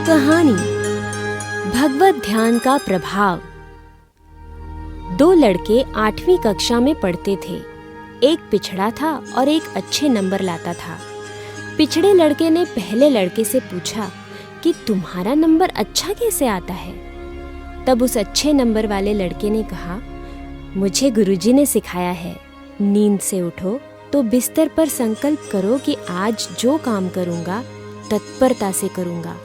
कहानी भगवत ध्यान का प्रभाव। दो लड़के 8वीं कक्षा में पढ़ते थे। एक पिछड़ा था और एक अच्छे नंबर लाता था। पिछड़े लड़के ने पहले लड़के से पूछा कि तुम्हारा नंबर अच्छा कैसे आता है? तब उस अच्छे नंबर वाले लड़के ने कहा, मुझे गुरुजी ने सिखाया है, नींद से उठो तो बिस्तर पर संकल्प करो कि आज जो काम करूँगा तत्परता से करूँगा।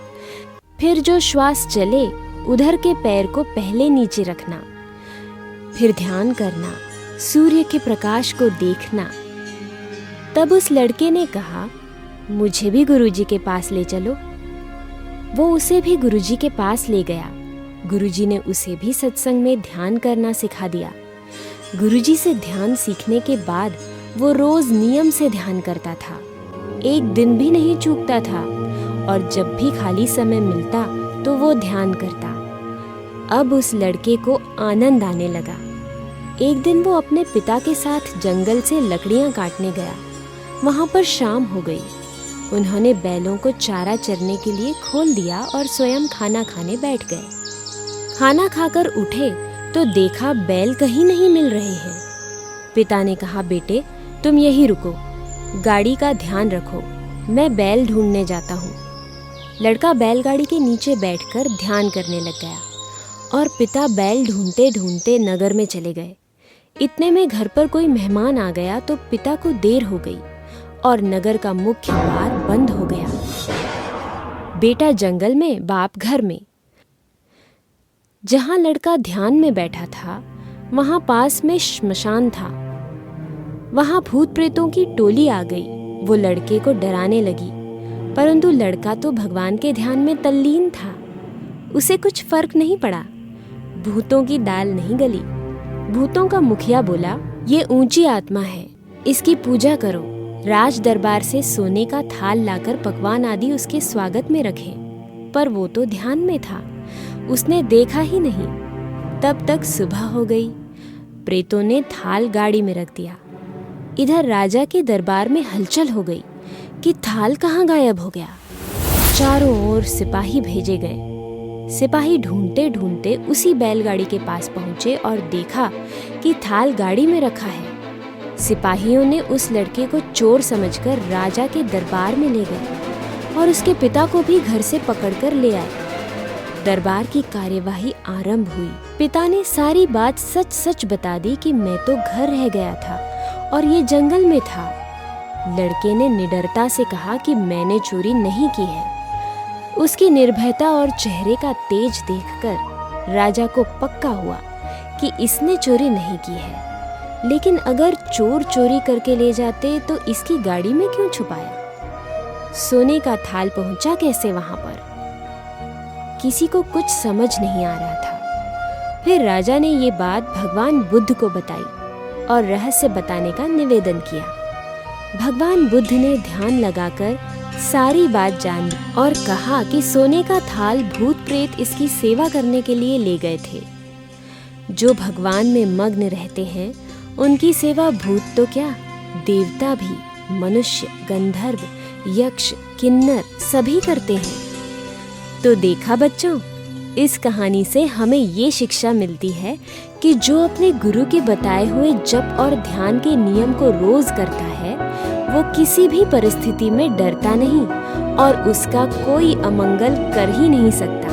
फिर जो श्वास चले उधर के पैर को पहले नीचे रखना, फिर ध्यान करना, सूर्य के प्रकाश को देखना। तब उस लड़के ने कहा, मुझे भी गुरुजी के पास ले चलो। वो उसे भी गुरुजी के पास ले गया। गुरुजी ने उसे भी सत्संग में ध्यान करना सिखा दिया। गुरुजी से ध्यान सीखने के बाद वो रोज नियम से ध्यान करता था, एक दिन भी नहीं चूकता था और जब भी खाली समय मिलता तो वो ध्यान करता। अब उस लड़के को आनंद आने लगा। एक दिन वो अपने पिता के साथ जंगल से लकड़ियां काटने गया। वहां पर शाम हो गई। उन्होंने बैलों को चारा चरने के लिए खोल दिया और स्वयं खाना खाने बैठ गए। खाना खाकर उठे तो देखा बैल कहीं नहीं मिल रहे हैं। पिता ने कहा, बेटे तुम यहीं रुको, गाड़ी का ध्यान रखो, मैं बैल ढूंढने जाता हूँ। लड़का बैलगाड़ी के नीचे बैठकर ध्यान करने लग गया और पिता बैल ढूंढते ढूंढते नगर में चले गए। इतने में घर पर कोई मेहमान आ गया तो पिता को देर हो गई और नगर का मुख्य द्वार बंद हो गया। बेटा जंगल में, बाप घर में। जहां लड़का ध्यान में बैठा था वहां पास में श्मशान था। वहां भूत प्रेतों की टोली आ गई। वो लड़के को डराने लगी, परंतु लड़का तो भगवान के ध्यान में तल्लीन था। उसे कुछ फर्क नहीं पड़ा। भूतों की दाल नहीं गली। भूतों का मुखिया बोला, ये ऊंची आत्मा है, इसकी पूजा करो। राज दरबार से सोने का थाल लाकर पकवान आदि उसके स्वागत में रखे। पर वो तो ध्यान में था, उसने देखा ही नहीं। तब तक सुबह हो गई। प्रेतों ने थाल गाड़ी में रख दिया। इधर राजा के दरबार में हलचल हो गई कि थाल कहाँ गायब हो गया। चारों ओर सिपाही भेजे गए। सिपाही ढूंढते ढूंढते उसी बैलगाड़ी के पास पहुंचे और देखा कि थाल गाड़ी में रखा है। सिपाहियों ने उस लड़के को चोर समझकर राजा के दरबार में ले गए और उसके पिता को भी घर से पकड़कर ले आए। दरबार की कार्यवाही आरंभ हुई। पिता ने सारी बात सच सच बता दी कि मैं तो घर रह गया था और ये जंगल में था। लड़के ने निडरता से कहा कि मैंने चोरी नहीं की है। उसकी निर्भयता और चेहरे का तेज देखकर राजा को पक्का हुआ कि इसने चोरी नहीं की है। लेकिन अगर चोर चोरी करके ले जाते तो इसकी गाड़ी में क्यों छुपाया? सोने का थाल पहुंचा कैसे वहां पर? किसी को कुछ समझ नहीं आ रहा था। फिर राजा ने ये बात भगवान बुद्ध को बताई और रहस्य बताने का निवेदन किया। भगवान बुद्ध ने ध्यान लगाकर सारी बात जान ली और कहा कि सोने का थाल भूत प्रेत इसकी सेवा करने के लिए ले गए थे। जो भगवान में मग्न रहते हैं उनकी सेवा भूत तो क्या, देवता भी, मनुष्य, गंधर्व, यक्ष, किन्नर सभी करते हैं। तो देखा बच्चों, इस कहानी से हमें ये शिक्षा मिलती है कि जो अपने गुरु के बताए हुए जप और ध्यान के नियम को रोज करता है वो किसी भी परिस्थिति में डरता नहीं और उसका कोई अमंगल कर ही नहीं सकता।